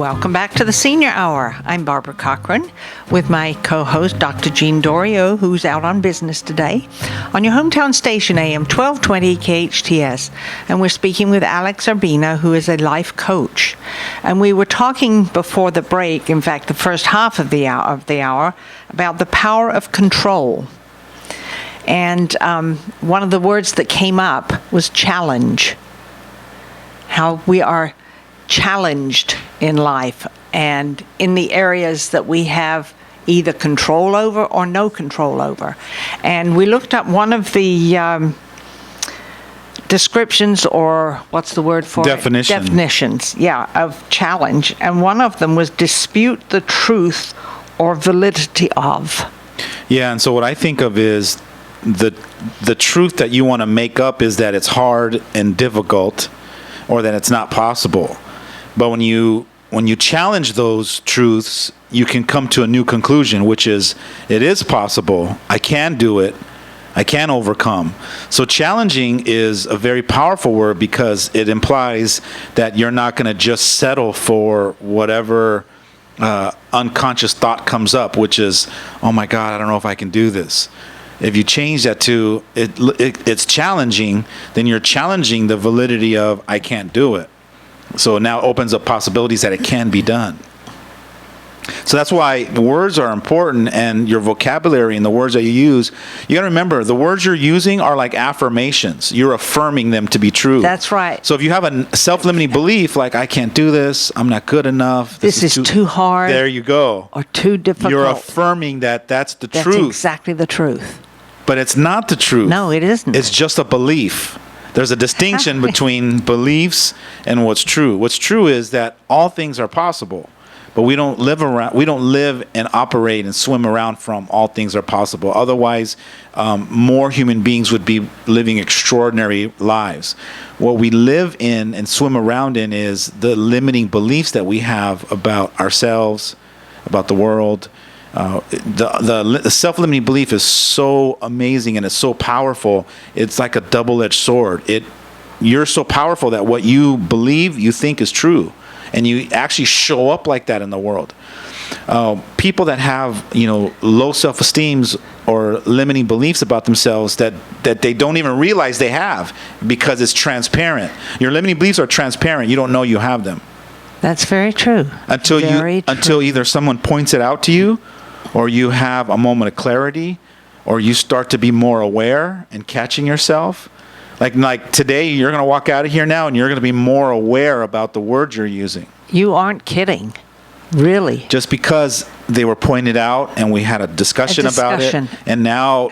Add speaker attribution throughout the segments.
Speaker 1: Welcome back to the Senior Hour. I'm Barbara Cochran with my co-host, Dr. Jean Dorio, who's out on business today, on your hometown station, AM 1220 KHTS. And we're speaking with Alex Urbina, who is a life coach. And we were talking before the break, in fact, the first half of the hour, about the power of control. And one of the words that came up was challenge. How we are challenged in life and in the areas that we have either control over or no control over. And we looked up one of the descriptions, or what's the word for
Speaker 2: Definitions.
Speaker 1: it? Definitions, yeah, of challenge. And one of them was dispute the truth or validity of.
Speaker 2: Yeah, and so what I think of is the truth that you want to make up is that it's hard and difficult, or that it's not possible. But when you challenge those truths, you can come to a new conclusion, which is, it is possible. I can do it. I can overcome. So challenging is a very powerful word because it implies that you're not going to just settle for whatever unconscious thought comes up, which is, oh my God, I don't know if I can do this. If you change that to it's challenging, then you're challenging the validity of I can't do it. So it now opens up possibilities that it can be done. So that's why words are important, and your vocabulary and the words that you use, you got to remember the words you're using are like affirmations. You're affirming them to be true.
Speaker 1: That's right.
Speaker 2: So if you have a self-limiting belief like I can't do this, I'm not good enough,
Speaker 1: this is too hard.
Speaker 2: There you go.
Speaker 1: Or too difficult.
Speaker 2: You're affirming that that's the truth.
Speaker 1: That's exactly the truth.
Speaker 2: But it's not the truth.
Speaker 1: No, it isn't.
Speaker 2: It's just a belief. There's a distinction between beliefs and what's true. What's true is that all things are possible, but we don't live and operate and swim around from all things are possible. Otherwise, more human beings would be living extraordinary lives. What we live in and swim around in is the limiting beliefs that we have about ourselves, about the world. The self-limiting belief is so amazing and it's so powerful. It's like a double-edged sword. You're so powerful that what you believe, you think is true, and you actually show up like that in the world. People that have low self-esteems or limiting beliefs about themselves that they don't even realize they have because it's transparent. Your limiting beliefs are transparent. You don't know you have them.
Speaker 1: That's very true.
Speaker 2: Until either someone points it out to you, or you have a moment of clarity, or you start to be more aware and catching yourself. Like today, you're going to walk out of here now, and you're going to be more aware about the words you're using.
Speaker 1: You aren't kidding, really.
Speaker 2: Just because they were pointed out, and we had a discussion about it, and now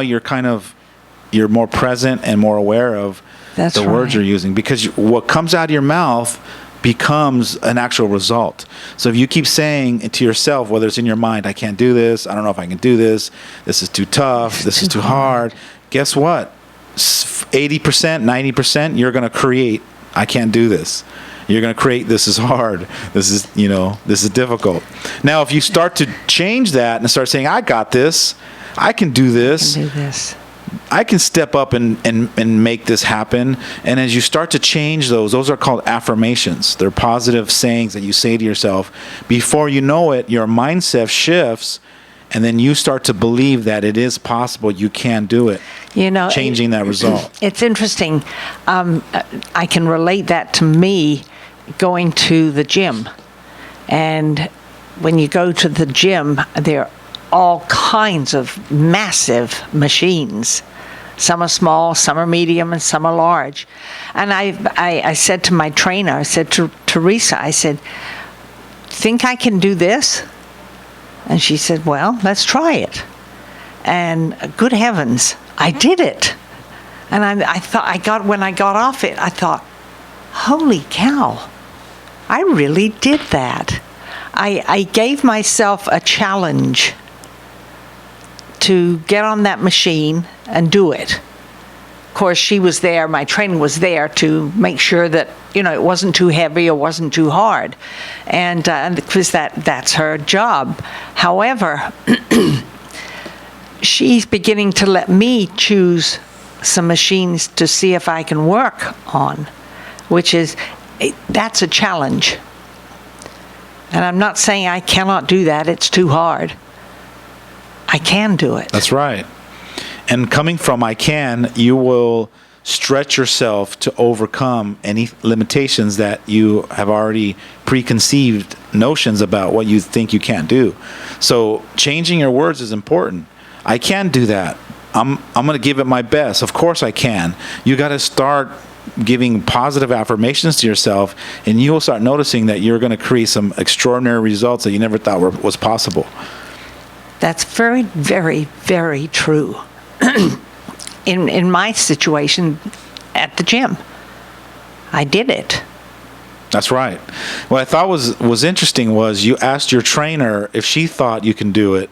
Speaker 2: you're more present and more aware of the words you're using, because what comes out of your mouth becomes an actual result. So if you keep saying to yourself, whether it's in your mind, I can't do this, I don't know if I can do this, this is too tough, this is too hard, guess what? 80%, 90%, you're going to create, I can't do this. You're going to create, this is hard, this is difficult. Now, if you start to change that and start saying, I got this, I can do this, I can step up and make this happen. And as you start to change those are called affirmations. They're positive sayings that you say to yourself. Before you know it, your mindset shifts, and then you start to believe that it is possible, you can do it. Changing that result.
Speaker 1: It's interesting. I can relate that to me going to the gym. And when you go to the gym, there are all kinds of massive machines. Some are small, some are medium, and some are large. And I said to my trainer, I said to Teresa, I said, think I can do this? And she said, well, let's try it. And good heavens, I did it. And I thought, when I got off it, I thought, holy cow, I really did that. I gave myself a challenge to get on that machine and do it. Of course, she was there, my trainer was there to make sure that, it wasn't too heavy or wasn't too hard. And because that's her job. However, she's beginning to let me choose some machines to see if I can work on, which is, that's a challenge. And I'm not saying I cannot do that. It's too hard. I can do it.
Speaker 2: That's right. And coming from I can, you will stretch yourself to overcome any limitations that you have already preconceived notions about what you think you can't do. So changing your words is important. I can do that. I'm going to give it my best. Of course I can. You got to start giving positive affirmations to yourself, and you will start noticing that you're going to create some extraordinary results that you never thought was possible.
Speaker 1: That's very, very, very true. In my situation at the gym, I did it.
Speaker 2: That's right. What I thought was interesting was you asked your trainer if she thought you can do it,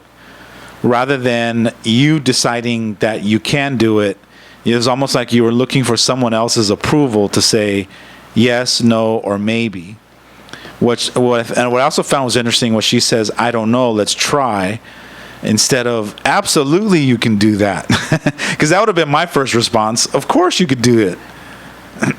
Speaker 2: rather than you deciding that you can do it. It was almost like you were looking for someone else's approval to say yes, no, or maybe. And what I also found was interesting was she says, I don't know, let's try, instead of absolutely you can do that. Because that would have been my first response. Of course you could do it.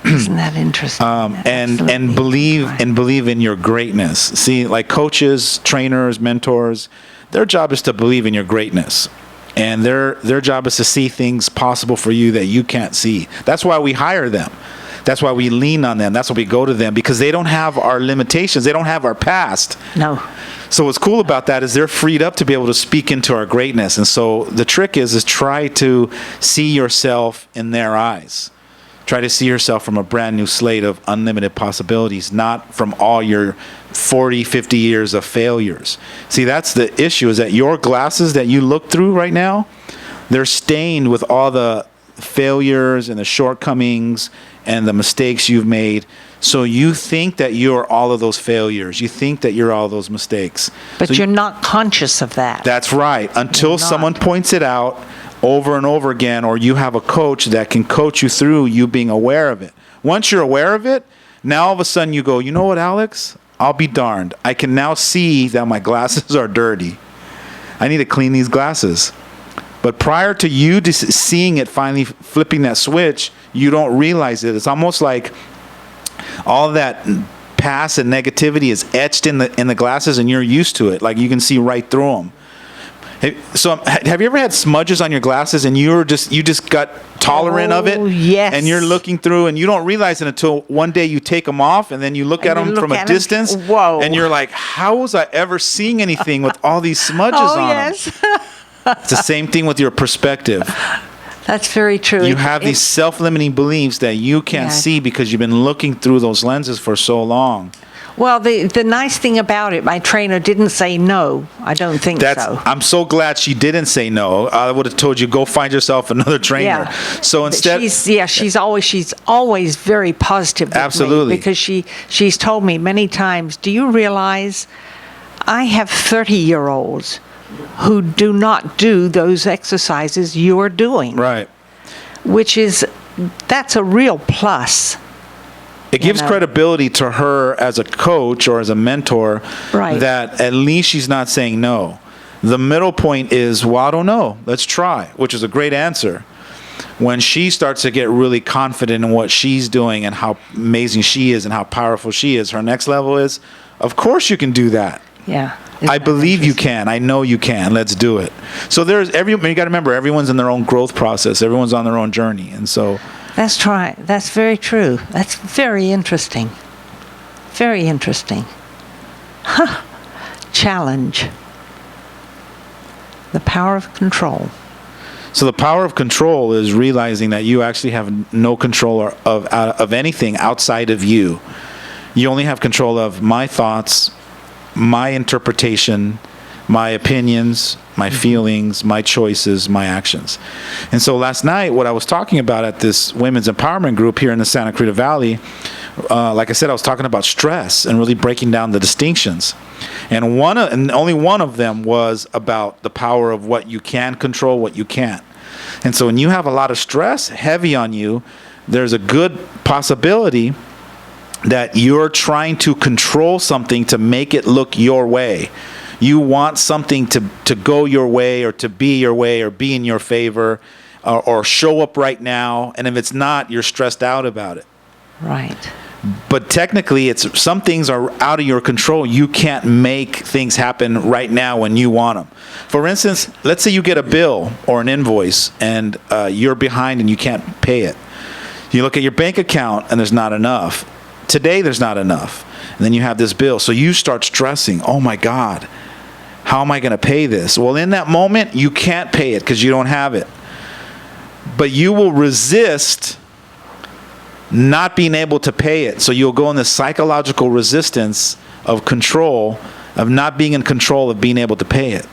Speaker 1: Isn't that interesting?
Speaker 2: And believe in your greatness. See, like coaches, trainers, mentors, their job is to believe in your greatness. And their job is to see things possible for you that you can't see. That's why we hire them. That's why we lean on them. That's why we go to them, because they don't have our limitations. They don't have our past.
Speaker 1: No.
Speaker 2: So what's cool about that is they're freed up to be able to speak into our greatness. And so the trick is try to see yourself in their eyes. Try to see yourself from a brand new slate of unlimited possibilities, not from all your 40, 50 years of failures. See, that's the issue, is that your glasses that you look through right now, they're stained with all the failures and the shortcomings and the mistakes you've made. So you think that you're all of those failures. You think that you're all those mistakes.
Speaker 1: But
Speaker 2: so
Speaker 1: you're not conscious of that.
Speaker 2: That's right. Until someone points it out over and over again, or you have a coach that can coach you through you being aware of it. Once you're aware of it, now all of a sudden you go, you know what, Alex? I'll be darned. I can now see that my glasses are dirty. I need to clean these glasses. But prior to you just seeing it, finally flipping that switch, you don't realize it. It's almost like all that past and negativity is etched in the glasses, and you're used to it. Like you can see right through them. So have you ever had smudges on your glasses and you just got tolerant of it?
Speaker 1: Yes.
Speaker 2: And you're looking through and you don't realize it until one day you take them off and then you look at them from a distance.
Speaker 1: Whoa.
Speaker 2: And you're like, how was I ever seeing anything with all these smudges on
Speaker 1: yes.
Speaker 2: them? It's the same thing with your perspective.
Speaker 1: That's very true.
Speaker 2: You have these self-limiting beliefs that you can't see because you've been looking through those lenses for so long.
Speaker 1: Well, the nice thing about it, my trainer didn't say no. I don't think so.
Speaker 2: I'm so glad she didn't say no. I would have told you, go find yourself another trainer.
Speaker 1: Yeah.
Speaker 2: So instead,
Speaker 1: she's always very positive with
Speaker 2: absolutely,
Speaker 1: me, because she's told me many times, do you realize I have 30-year-olds who do not do those exercises you're doing?
Speaker 2: Right.
Speaker 1: That's a real plus.
Speaker 2: It gives credibility to her as a coach or as a mentor,
Speaker 1: right,
Speaker 2: that at least she's not saying no. The middle point is, well, I don't know. Let's try, which is a great answer. When she starts to get really confident in what she's doing and how amazing she is and how powerful she is, her next level is, of course you can do that.
Speaker 1: Yeah.
Speaker 2: I believe you can. I know you can. Let's do it. So you got to remember, everyone's in their own growth process. Everyone's on their own journey. And so
Speaker 1: that's right. That's very true. That's very interesting. Very interesting. Challenge. The power of control.
Speaker 2: So the power of control is realizing that you actually have no control of anything outside of you. You only have control of my thoughts, my interpretation, my opinions, my feelings, my choices, my actions. And so last night, what I was talking about at this women's empowerment group here in the Santa Clarita Valley, like I said, I was talking about stress and really breaking down the distinctions. And only one of them was about the power of what you can control, what you can't. And so when you have a lot of stress heavy on you, there's a good possibility that you're trying to control something to make it look your way. You want something to go your way, or to be your way, or be in your favor, or show up right now. And if it's not, you're stressed out about it.
Speaker 1: Right.
Speaker 2: But technically, some things are out of your control. You can't make things happen right now when you want them. For instance, let's say you get a bill or an invoice and you're behind and you can't pay it. You look at your bank account and there's not enough. Today, there's not enough. And then you have this bill. So you start stressing, oh my God, how am I going to pay this? Well, in that moment, you can't pay it because you don't have it. But you will resist not being able to pay it. So you'll go in this psychological resistance of control, of not being in control of being able to pay it.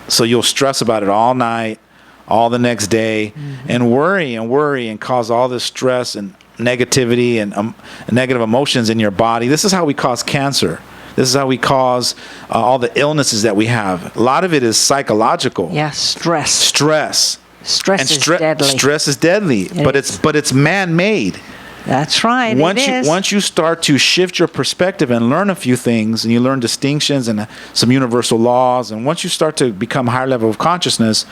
Speaker 2: So you'll stress about it all night, all the next day, and worry and cause all this stress and negativity and negative emotions in your body. This is how we cause cancer. This is how we cause all the illnesses that we have. A lot of it is psychological.
Speaker 1: Yeah, stress.
Speaker 2: Stress
Speaker 1: Is deadly.
Speaker 2: Stress is deadly, but it's man-made.
Speaker 1: That's right.
Speaker 2: Once you start to shift your perspective and learn a few things, and you learn distinctions and some universal laws, and once you start to become a higher level of consciousness,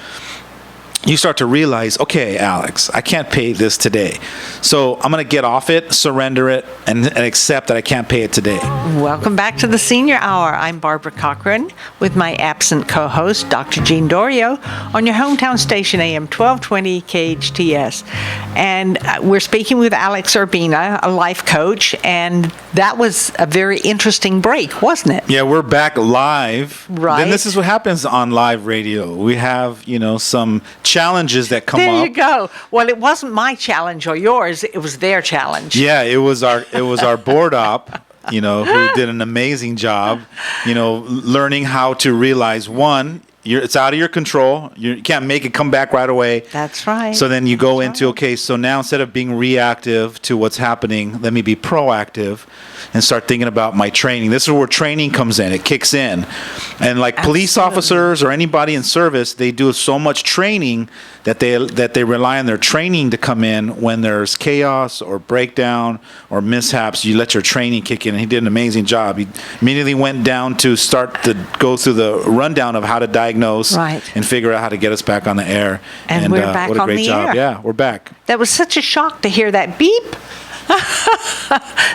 Speaker 2: you start to realize, okay, Alex, I can't pay this today. So I'm going to get off it, surrender it, and accept that I can't pay it today.
Speaker 1: Welcome back to the Senior Hour. I'm Barbara Cochran with my absent co-host, Dr. Jean Dorio, on your hometown station, AM 1220 KHTS. And we're speaking with Alex Urbina, a life coach, and that was a very interesting break, wasn't it?
Speaker 2: Yeah, we're back live.
Speaker 1: Right.
Speaker 2: Then this is what happens on live radio. We have, some challenges that come up.
Speaker 1: There you go. Well, it wasn't my challenge or yours. It was their challenge.
Speaker 2: Yeah, it was our board op, who did an amazing job, learning how to realize, one, it's out of your control. You can't make it come back right away.
Speaker 1: That's right.
Speaker 2: So then you go into, okay, so now instead of being reactive to what's happening, let me be proactive and start thinking about my training. This is where training comes in. It kicks in. And like police officers or anybody in service, they do so much training that they rely on their training to come in when there's chaos or breakdown or mishaps. You let your training kick in. And he did an amazing job. He immediately went down to start to go through the rundown of how to diagnose and figure out how to get us back on the air.
Speaker 1: And we're back
Speaker 2: what a
Speaker 1: on
Speaker 2: great
Speaker 1: the
Speaker 2: job.
Speaker 1: air.
Speaker 2: Yeah, we're back.
Speaker 1: That was such a shock to hear that beep.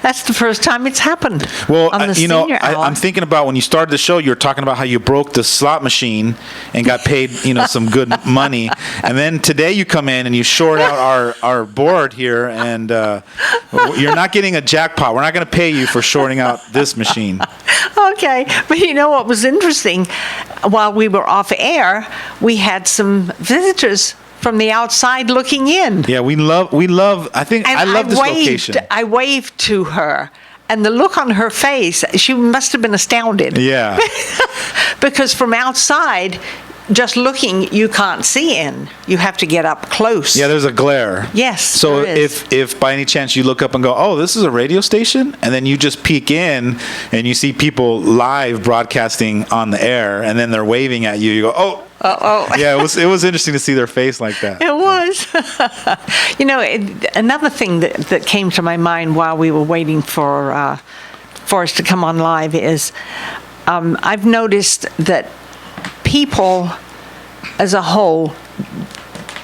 Speaker 1: That's the first time it's happened.
Speaker 2: Well,
Speaker 1: on the Senior Hour.
Speaker 2: I'm thinking about when you started the show, you were talking about how you broke the slot machine and got paid, some good money. And then today you come in and you short out our board here, and you're not getting a jackpot. We're not going to pay you for shorting out this machine.
Speaker 1: Okay, but what was interesting? While we were off air, we had some visitors from the outside looking in.
Speaker 2: Yeah, we love. I love this location.
Speaker 1: I waved to her, and the look on her face, she must have been astounded.
Speaker 2: Yeah.
Speaker 1: Because from outside, just looking, you can't see in. You have to get up close.
Speaker 2: Yeah, there's a glare.
Speaker 1: Yes.
Speaker 2: So
Speaker 1: there is.
Speaker 2: if by any chance you look up and go, oh, this is a radio station, and then you just peek in and you see people live broadcasting on the air, and then they're waving at you, you go, oh.
Speaker 1: Uh-oh.
Speaker 2: Yeah, it was interesting to see their face like that.
Speaker 1: It was. Another thing that came to my mind while we were waiting for us to come on live is I've noticed that people as a whole,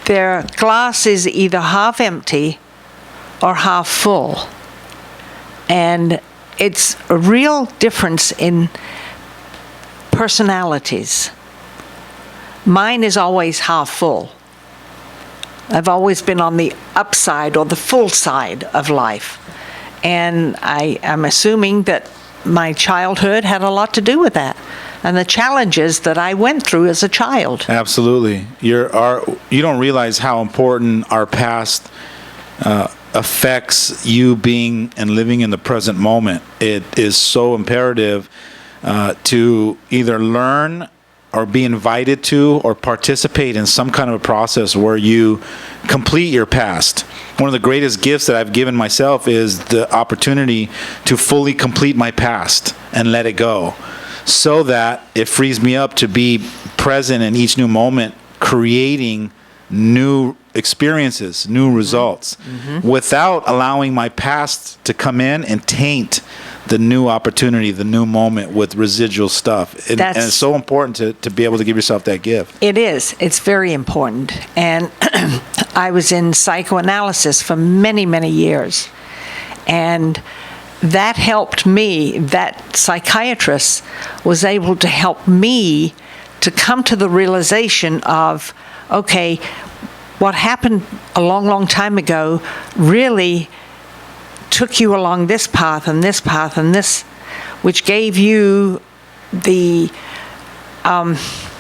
Speaker 1: their glass is either half empty or half full. And it's a real difference in personalities. Mine is always half full. I've always been on the upside or the full side of life. And I am assuming that my childhood had a lot to do with that, and the challenges that I went through as a child.
Speaker 2: Absolutely. You don't realize how important our past affects you being and living in the present moment. It is so imperative to either learn or be invited to or participate in some kind of a process where you complete your past. One of the greatest gifts that I've given myself is the opportunity to fully complete my past and let it go, so that it frees me up to be present in each new moment, creating new experiences, new results, without allowing my past to come in and taint the new opportunity, the new moment with residual stuff. And it's so important to be able to give yourself that gift.
Speaker 1: It is. It's very important. And I was in psychoanalysis for many, many years. And that helped me. That psychiatrist was able to help me to come to the realization of, okay, what happened a long, long time ago really took you along this path and this path and this, which gave you the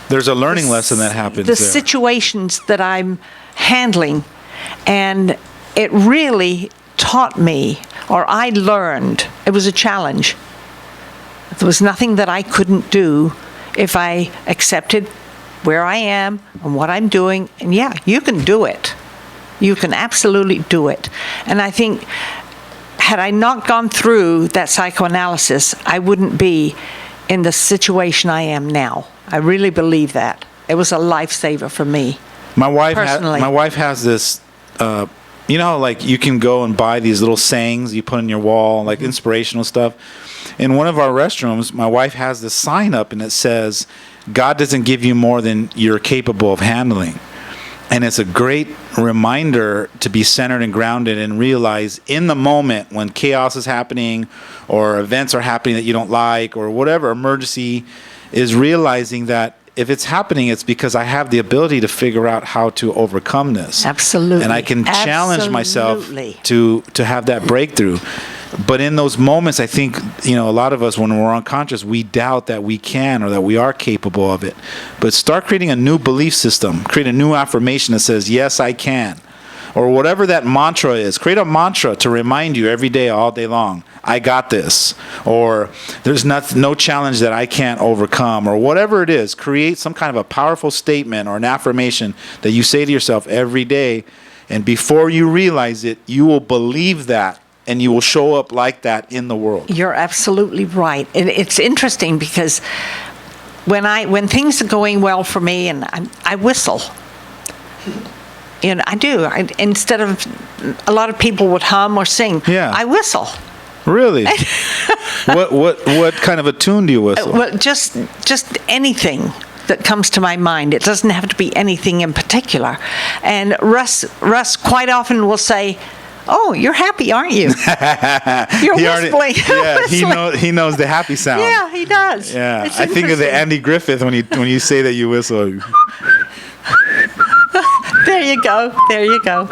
Speaker 2: There's a learning lesson that happens
Speaker 1: the
Speaker 2: there.
Speaker 1: situations that I'm handling, and it really taught me, or I learned, it was a challenge. There was nothing that I couldn't do if I accepted where I am and what I'm doing, and yeah, you can do it. You can absolutely do it. And I think, had I not gone through that psychoanalysis, I wouldn't be in the situation I am now. I really believe that. It was a lifesaver for me.
Speaker 2: My wife
Speaker 1: Personally.
Speaker 2: has this, you know, like you can go and buy these little sayings you put on your wall, like inspirational stuff. In one of our restrooms, my wife has this sign up and it says, God doesn't give you more than you're capable of handling. And it's a great reminder to be centered and grounded and realize in the moment when chaos is happening or events are happening that you don't like or whatever emergency is, realizing that if it's happening, it's because I have the ability to figure out how to overcome this.
Speaker 1: Absolutely.
Speaker 2: And I can challenge myself
Speaker 1: Absolutely.
Speaker 2: to have that breakthrough. But in those moments, I think, you know, a lot of us, when we're unconscious, we doubt that we can or that we are capable of it. But start creating a new belief system. Create a new affirmation that says, yes, I can. Or whatever that mantra is. Create a mantra to remind you every day, all day long, I got this. Or there's no challenge that I can't overcome. Or whatever it is. Create some kind of a powerful statement or an affirmation that you say to yourself every day. And before you realize it, you will believe that. And you will show up like that in the world.
Speaker 1: You're absolutely right. It's interesting because when things are going well for me, and I whistle. You know, I do. Instead of a lot of people would hum or sing,
Speaker 2: Yeah.
Speaker 1: I whistle.
Speaker 2: Really? What kind of a tune do you whistle?
Speaker 1: Well, just anything that comes to my mind. It doesn't have to be anything in particular. And Russ quite often will say, "Oh, you're happy, aren't you? You're whistling."
Speaker 2: He knows the happy sound.
Speaker 1: Yeah, he does.
Speaker 2: Yeah,
Speaker 1: It's
Speaker 2: I think of the
Speaker 1: interesting.
Speaker 2: Andy Griffith when you say that you whistle.
Speaker 1: There you go. There you go.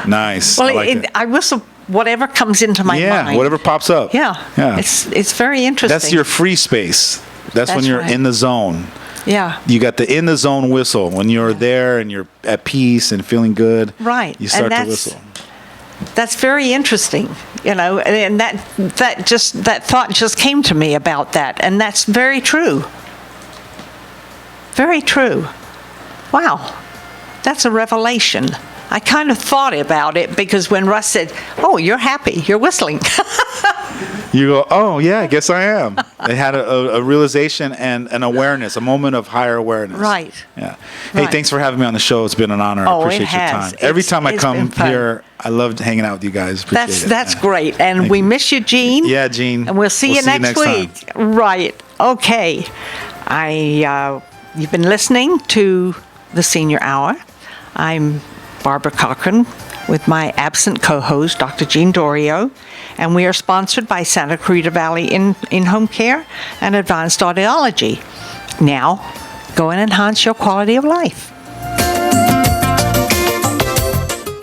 Speaker 2: Nice.
Speaker 1: Well,
Speaker 2: I like it.
Speaker 1: I whistle whatever comes into my mind.
Speaker 2: Whatever pops up.
Speaker 1: Yeah.
Speaker 2: Yeah.
Speaker 1: It's very interesting.
Speaker 2: That's your free space. That's when
Speaker 1: That's
Speaker 2: you're
Speaker 1: right.
Speaker 2: in the zone.
Speaker 1: Yeah.
Speaker 2: You got the in the zone whistle when you're there and you're at peace and feeling good.
Speaker 1: Right.
Speaker 2: You start
Speaker 1: And
Speaker 2: to whistle.
Speaker 1: That's very interesting, you know, and that thought just came to me about that, and that's very true. Very true. Wow, that's a revelation. I kind of thought about it because when Russ said, "Oh, you're happy, you're whistling,"
Speaker 2: You go, oh, yeah, I guess I am. They had a realization and an awareness, a moment of higher awareness.
Speaker 1: Right.
Speaker 2: Yeah. Hey,
Speaker 1: Right.
Speaker 2: thanks for having me on the show. It's been an honor.
Speaker 1: Oh,
Speaker 2: I appreciate
Speaker 1: it
Speaker 2: your
Speaker 1: has.
Speaker 2: time. Every
Speaker 1: It's-
Speaker 2: time I
Speaker 1: it's
Speaker 2: come
Speaker 1: been fun.
Speaker 2: here, I loved hanging out with you guys. Appreciate it.
Speaker 1: that's
Speaker 2: Yeah.
Speaker 1: great. And
Speaker 2: Thank
Speaker 1: we
Speaker 2: you.
Speaker 1: miss you, Gene.
Speaker 2: Yeah, Gene.
Speaker 1: And we'll see you next
Speaker 2: time.
Speaker 1: week. Right. Okay. You've been listening to the Senior Hour. I'm Barbara Cochran with my absent co-host, Dr. Gene Dorio, and we are sponsored by Santa Clarita Valley In-Home Care and Advanced Audiology. Now, go and enhance your quality of life.